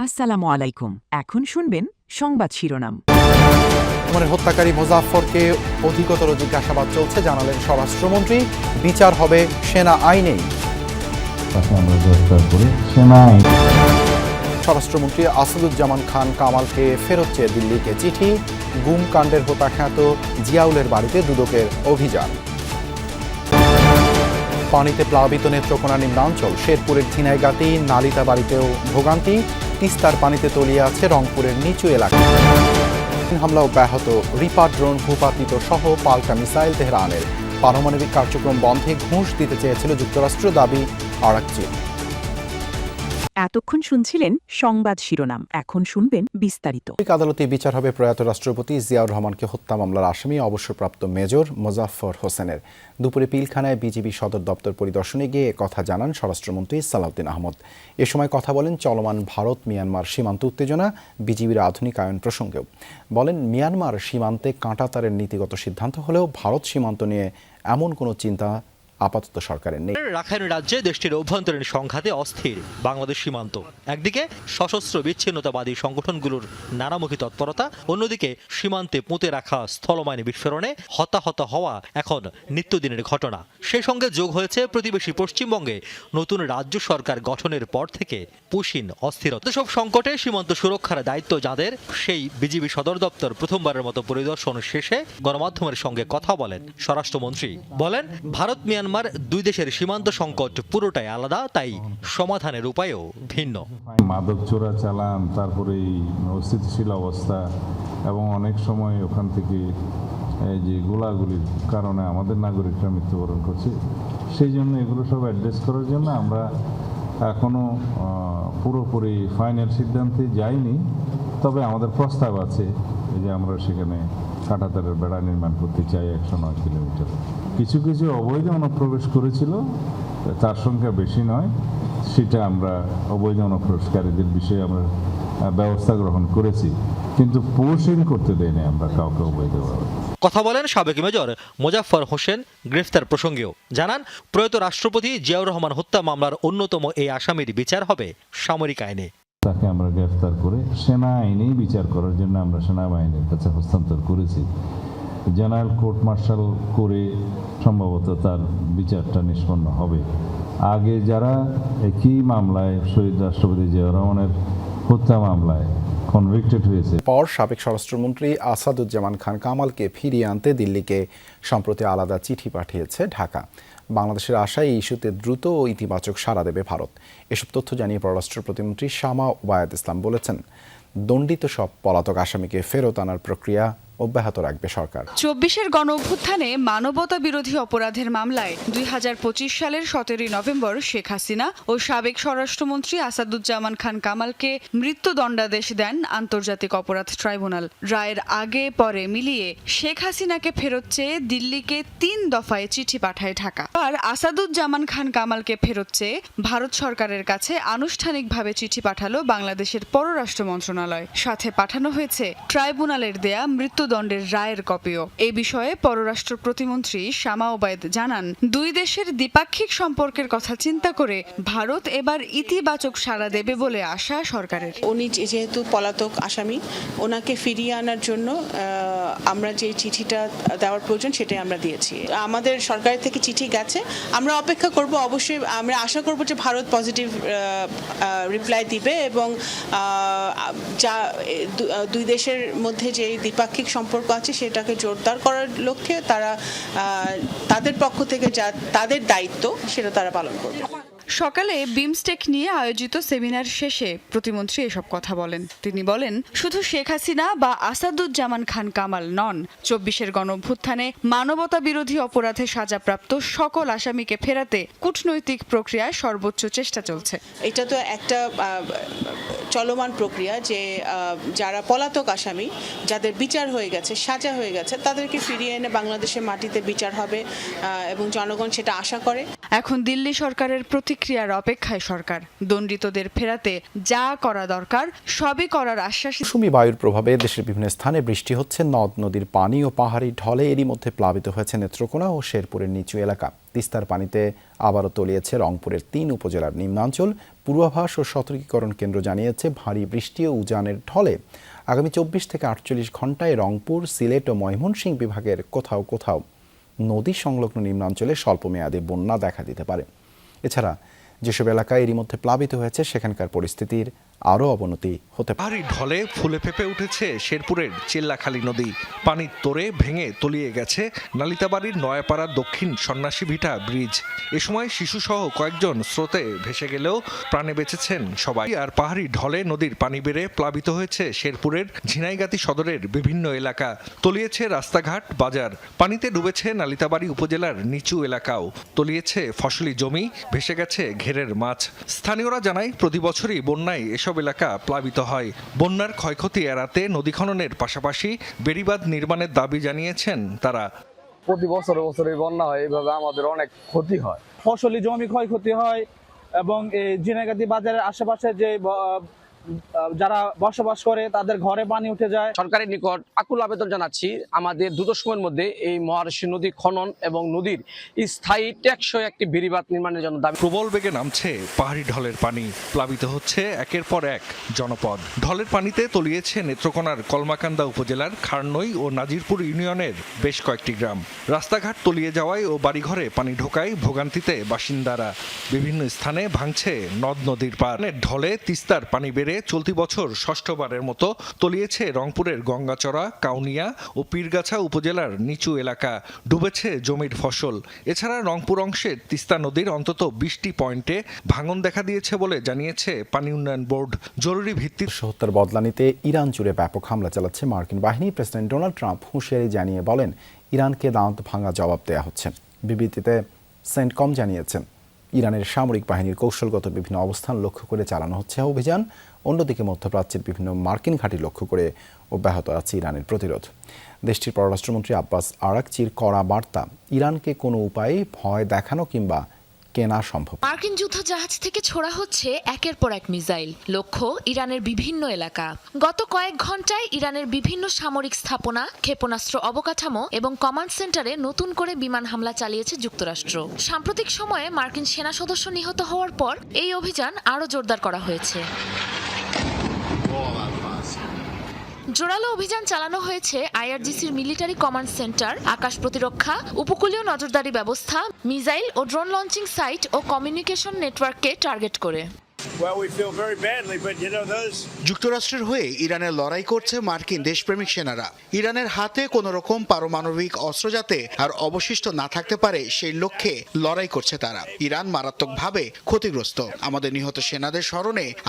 আসসালামু আলাইকুম। এখন শুনবেন সংবাদ শিরোনাম। হত্যাকারী মোজাফফরকে অধিকতর জিজ্ঞাসাবাদ চলছে, জানালেন স্বরাষ্ট্রমন্ত্রী। বিচার হবে সেনা আইনেই। স্বরাষ্ট্রমন্ত্রী আসাদুজ্জামান খান কামালকে ফেরত চেয়ে দিল্লিকে চিঠি। গুম কাণ্ডের হতাখ্যাত জিয়াউলের বাড়িতে দুদকের অভিযান। পানিতে প্লাবিত নেত্রকোনা নিম্নাঞ্চল, শেরপুরের ঝিনাইগাতি নালিতা বাড়িতেও ভোগান্তি। তিস্তার পানিতে তলিয়ে আছে রংপুরের নিচু এলাকা। হামলা অব্যাহত, রিপার ড্রোন ভূপাতিত সহ পাল্টা মিসাইল তেহরানের। পারমাণবিক কার্যক্রম বন্ধে ঘুষ দিতে চেয়েছিল যুক্তরাষ্ট্র, দাবি আরাকচির। এতক্ষণ শুনছিলেন সংবাদ শিরোনাম, এখন শুনবেন বিস্তারিত। আদালতে বিচার হবে প্রয়াত রাষ্ট্রপতি জিয়াউর রহমানকে হত্যা মামলার আসামি অবসরপ্রাপ্ত মেজর মোজাফফর হোসেনের। দুপুরে পিলখানায় বিজিবি সদর দপ্তর পরিদর্শনে গিয়ে কথা জানান স্বরাষ্ট্রমন্ত্রী সালাউদ্দিন আহমদ। এ সময় কথা বলেন চলমান ভারত মিয়ানমার সীমান্ত উত্তেজনা, বিজিবির আধুনিকায়ন প্রসঙ্গেও। বলেন, মিয়ানমার সীমান্তে কাঁটাতারের নীতিগত সিদ্ধান্ত হলেও ভারত সীমান্ত নিয়ে এমন কোনো চিন্তা আপাতত সরকারের নেই। রাখাইন রাজ্যে দেশটির অভ্যন্তরীণ সংঘাতে অস্থির বাংলাদেশ সীমান্ত। একদিকে সশস্ত্র বিচ্ছিন্নতাবাদী সংগঠনগুলোর নানামুখী তৎপরতা, অন্যদিকে সীমান্তে পুঁতে রাখা স্থলমাইন বিস্ফোরণে হতাহত হওয়া এখন নিত্যদিনের ঘটনা। সেই সঙ্গে যোগ হয়েছে প্রতিবেশী পশ্চিমবঙ্গে নতুন রাজ্য সরকার গঠনের পর থেকে পুশিন অস্থিরতা। সব সংকটে সীমান্ত সুরক্ষার দায়িত্ব যাদের, সেই বিজিবি সদর দপ্তর প্রথমবারের মতো পরিদর্শন শেষে গণমাধ্যমের সঙ্গে কথা বলেন স্বরাষ্ট্রমন্ত্রী। বলেন, ভারত মিয়ানমার দুই দেশের সীমান্ত সংকট পুরোটাই আলাদা, তাই সমাধানের উপায়ও ভিন্ন। মাদক চোরা চালান, তারপরে অস্থিতিশীল অবস্থা এবং অনেক সময় ওখান থেকে এই যে গোলাগুলির কারণে আমাদের নাগরিকরা মৃত্যুবরণ করছে। সেই জন্য এগুলো সব অ্যাড্রেস করার জন্য আমরা এখনো পুরোপুরি ফাইনাল সিদ্ধান্তে যাইনি, তবে আমাদের প্রস্তাব আছে এই যে আমরা সেখানে কাঁটাতারের বেড়া নির্মাণ করতে চাই 109 কিলোমিটার। কিছু কিছু অবৈধ অনুপ্রবেশ করেছিল, তার সংখ্যা বেশি নয়, সেটা আমরা অবৈধ অনুপ্রবেশকারীদের বিষয়ে আমরা ব্যবস্থা গ্রহণ করেছি, কিন্তু পোষণ করতে দেয়নি আমরা কাউকে অবৈধভাবে। কথা বলেন সাবেক মেজর মোজাফফর হোসেন গ্রেফতার প্রসঙ্গেও। জানান, প্রয়াত রাষ্ট্রপতি জিয়াউর রহমান হত্যা মামলার অন্যতম এই আসামির বিচার হবে সামরিক আইনে। তাকে আমরা গ্রেফতার করে সেনা আইনেই বিচার করার জন্য আমরা সেনাবাহিনীর কাছে হস্তান্তর করেছি। জেনারেল কোর্ট মার্শাল করে সম্ভবত তার বিচারটা নিষ্পন্ন হবে। আগে যারা একই মামলায় শহীদ রাষ্ট্রপতি জিয়াউর রহমানের হত্যা মামলায় কনভিক্টেড হয়েছে, পর সাবেক স্বরাষ্ট্রমন্ত্রী আসাদুজ্জামান খান কামালকে ফিরিয়ে আনতে দিল্লিকে সম্প্রতি আলাদা চিঠি পাঠিয়েছে ঢাকা। বাংলাদেশের আশায় এই ইস্যুতে দ্রুত ও ইতিবাচক সাড়া দেবে ভারত। এসব তথ্য জানিয়ে পররাষ্ট্র প্রতিমন্ত্রী শামা ওবায়দ ইসলাম বলেছেন, দণ্ডিত সব পলাতক আসামিকে ফেরত আনার প্রক্রিয়া অব্যাহত রাখবে সরকার। 24-এর গণঅভ্যুত্থানে মানবতা বিরোধী অপরাধের মামলায় 2025 সালের 17 নভেম্বর শেখ হাসিনা ও সাবেক স্বরাষ্ট্রমন্ত্রী আসাদুজ্জামান খান কামালকে মৃত্যুদণ্ডাদেশ দেন আন্তর্জাতিক অপরাধ ট্রাইব্যুনাল। রায়ের আগে পরে মিলিয়ে শেখ হাসিনাকে ফেরত চেয়ে দিল্লিকে 3 দফায় চিঠি পাঠায় ঢাকা। আর আসাদুজ্জামান খান কামালকে ফেরত চেয়ে ভারত সরকারের কাছে আনুষ্ঠানিকভাবে চিঠি পাঠালো বাংলাদেশের পররাষ্ট্র মন্ত্রণালয়। সাথে পাঠানো হয়েছে ট্রাইব্যুনালের দেয়া মৃত্যুদণ্ডের রায়ের কপিও। এ বিষয়ে পররাষ্ট্র প্রতিমন্ত্রী শামা ওবায়দ জানান, দুই দেশের দ্বিপাক্ষিক সম্পর্কের কথা চিন্তা করে ভারত এবার ইতিবাচক সাড়া দেবে বলে আশা সরকারের। উনি যেহেতু পলাতক আসামি, ওনাকে ফিরিয়ে আনার জন্য আমরা যে চিঠিটা দেওয়ার প্রয়োজন সেটাই আমরা দিয়েছি। আমাদের সরকারের থেকে চিঠি গেছে, আমরা অপেক্ষা করব। অবশ্যই আমরা আশা করব যে ভারত পজিটিভ রিপ্লাই দিবে এবং যা দুই দেশের মধ্যে যে দ্বিপাক্ষিক সম্পর্ক আছে সেটাকে জোরদার করার লক্ষ্যে তারা তাদের পক্ষ থেকে যা তাদের দায়িত্ব সেটা তারা পালন করবে। সকালে বিমস্টেক নিয়ে আয়োজিত সেমিনার শেষে প্রতিমন্ত্রী এসব কথা বলেন। তিনি বলেন, শুধু শেখ হাসিনা বা আসাদুজ্জামান খান কামাল নন, 24-এর গণঅভ্যুত্থানে মানবতা বিরোধী অপরাধে সাজাপ্রাপ্ত সকল আসামিকে ফেরাতে কূটনৈতিক প্রক্রিয়ায় সর্বোচ্চ চেষ্টা চলছে। এটা তো একটা চলমান প্রক্রিয়া যে যারা পলাতক আসামি, যাদের বিচার হয়ে গেছে, সাজা হয়ে গেছে, তাদেরকে ফিরিয়ে এনে বাংলাদেশের মাটিতে বিচার হবে এবং জনগণ সেটা আশা করে। এখন দিল্লি সরকারের প্রতিক্রিয়া প্রতিক্রিয়ার অপেক্ষায় সরকার। দণ্ডিতদের ফেরাতে যা করা দরকার সবই করার আশ্বাস। মৌসুমী বায়ুর প্রভাবে দেশের বিভিন্ন স্থানে বৃষ্টি হচ্ছে। নদ নদীর পানি ও পাহাড়ি ঢলে এরই মধ্যে প্লাবিত হয়েছে নেত্রকোনা ও শেরপুরের নিচু এলাকা। তিস্তার পানিতে আবারও তলিয়েছে রংপুরের ৩ উপজেলার নিম্নাঞ্চল। পূর্বাভাস ও সতর্কীকরণ কেন্দ্র জানিয়েছে, ভারী বৃষ্টি ও উজানের ঢলে আগামী ২৪ থেকে ৪৮ ঘন্টায় রংপুর, সিলেট ও ময়মনসিংহ বিভাগের কোথাও কোথাও নদী সংলগ্ন নিম্নাঞ্চলে স্বল্পমেয়াদী বন্যা দেখা দিতে পারে। এছাড়া যেসব এলাকায় এরই মধ্যে প্লাবিত হয়েছে সেখানকার পরিস্থিতির আরও অবনতি হতে পারে। পাহাড়ি ঢলে ফুলে ফেপে উঠেছে শেরপুরের চিল্লাখালী নদী। পানির তোড়ে ভেঙে তলিয়ে গেছে নালিতাবাড়ির নয়াপাড়া দক্ষিণ সন্ন্যাসী ভিটা ব্রিজ। এ সময় শিশুসহ কয়েকজন স্রোতে ভেসে গেলেও প্রাণে বেঁচেছেন সবাই। আর পাহাড়ি ঢলে নদীর পানি বেড়ে প্লাবিত হয়েছে শেরপুরের ঝিনাইগাতি সদরের বিভিন্ন এলাকা। তলিয়েছে রাস্তাঘাট, বাজার। পানিতে ডুবেছে নালিতাবাড়ি উপজেলার নিচু এলাকাও। তলিয়েছে ফসলি জমি, ভেসে গেছে ঘেরের মাছ। স্থানীয়রা জানায়, প্রতি বছরই বন্যায় এসব এলাকা প্লাবিত হয়। বন্যার ক্ষয়ক্ষতি এড়াতে নদী খননের পাশাপাশি বেড়িবাঁধ নির্মাণের দাবি জানিয়েছেন তারা। প্রতি বছরে বন্যা হয়, এইভাবে আমাদের অনেক ক্ষতি হয়। ফসলি জমি ক্ষয়ক্ষতি হয় এবং এই ঝিনাইগাতি বাজারের আশেপাশে যে যারা বসবাস করে তাদের ঘরে পানি উঠে যায়। সরকারের নিকট আকুল আবেদন জানাচ্ছি, আমাদের দ্রুত সময়ের মধ্যে এই মহারশী নদী খনন এবং নদীর স্থায়ী টেকসই একটি বেড়িবাঁধ নির্মাণের জন্য দাবি। প্রবল বেগে নামছে পাহাড়ি ঢলের পানি। প্লাবিত হচ্ছে একের পর এক জনপদ। ঢলের পানিতে তলিয়েছে নেত্রকোনার কলমাকান্দা উপজেলার খারনই ও নাজিরপুর ইউনিয়নের বেশ কয়েকটি গ্রাম। রাস্তাঘাট তলিয়ে যাওয়ায় ও বাড়িঘরে পানি ঢোকায় ভোগান্তিতে বাসিন্দারা। বিভিন্ন স্থানে ভাঙছে নদ নদীর পার। ঢলে তিস্তার পানি বেড়ে চলতি বছর ষষ্ঠবারের মতো তলিয়েছে রংপুরের গঙ্গাচড়া, কাউনিয়া ও পীরগাছা উপজেলার নিচু এলাকা। ডুবেছে জমির ফসল। এছাড়া রংপুর অংশের তিস্তা নদীর অন্তত ২০টি পয়েন্টে ভাঙন দেখা দিয়েছে বলে জানিয়েছে পানি উন্নয়ন বোর্ড। জরুরি ভিত্তিতে হত্যার বদলা নিতে ইরান জুড়ে ব্যাপক হামলা চালাচ্ছে মার্কিন বাহিনী। প্রেসিডেন্ট ডোনাল্ড ট্রাম্প হুঁশিয়ারি জানিয়ে বলেন, ইরানকে দাঁত ভাঙা জবাব দেয়া হচ্ছে। বিবৃতিতে সেন্টকম জানিয়েছেন, ইরানের সামরিক বাহিনীর কৌশলগত বিভিন্ন অবস্থান লক্ষ্য করে চালানো হচ্ছে অভিযান। অন্যদিকে মধ্যপ্রাচ্যের বিভিন্ন মার্কিন ঘাঁটি লক্ষ্য করে অব্যাহত আছে ইরানের প্রতিরোধ। দেশটির পররাষ্ট্রমন্ত্রী আব্বাস আরাকচির কড়া বার্তা, ইরানকে কোনো উপায়ে ভয় দেখানো কিংবা কেনা সম্ভব। মার্কিন যুদ্ধজাহাজ থেকে ছোড়া হচ্ছে একের পর এক মিসাইল। লক্ষ্য ইরানের বিভিন্ন এলাকা। গত কয়েক ঘন্টায় ইরানের বিভিন্ন সামরিক স্থাপনা, ক্ষেপণাস্ত্র অবকাঠামো এবং কমান্ড সেন্টারে নতুন করে বিমান হামলা চালিয়েছে যুক্তরাষ্ট্র। সাম্প্রতিক সময়ে মার্কিন সেনা সদস্য নিহত হওয়ার পর এই অভিযান আরও জোরদার করা হয়েছে। জোরালো অভিযান চালানো হয়েছে আইআরজিসির মিলিটারি কমান্ড সেন্টার, আকাশ প্রতিরক্ষা, উপকূলীয় নজরদারি ব্যবস্থা, মিসাইল ও ড্রোন লঞ্চিং সাইট ও কমিউনিকেশন নেটওয়ার্ককে টার্গেট করে। যুক্তরাষ্ট্রের হয়ে ইরানের লড়াই করছে মার্কিন দেশপ্রেমিক সেনারা। ইরানের হাতে কোনো রকম পারমাণবিক অস্ত্র যাতে আর অবশিষ্ট না থাকতে পারে সেই লক্ষ্যে লড়াই করছে তারা। ইরান মারাত্মকভাবে ক্ষতিগ্রস্ত। আমাদের নিহত সেনাদের স্মরণে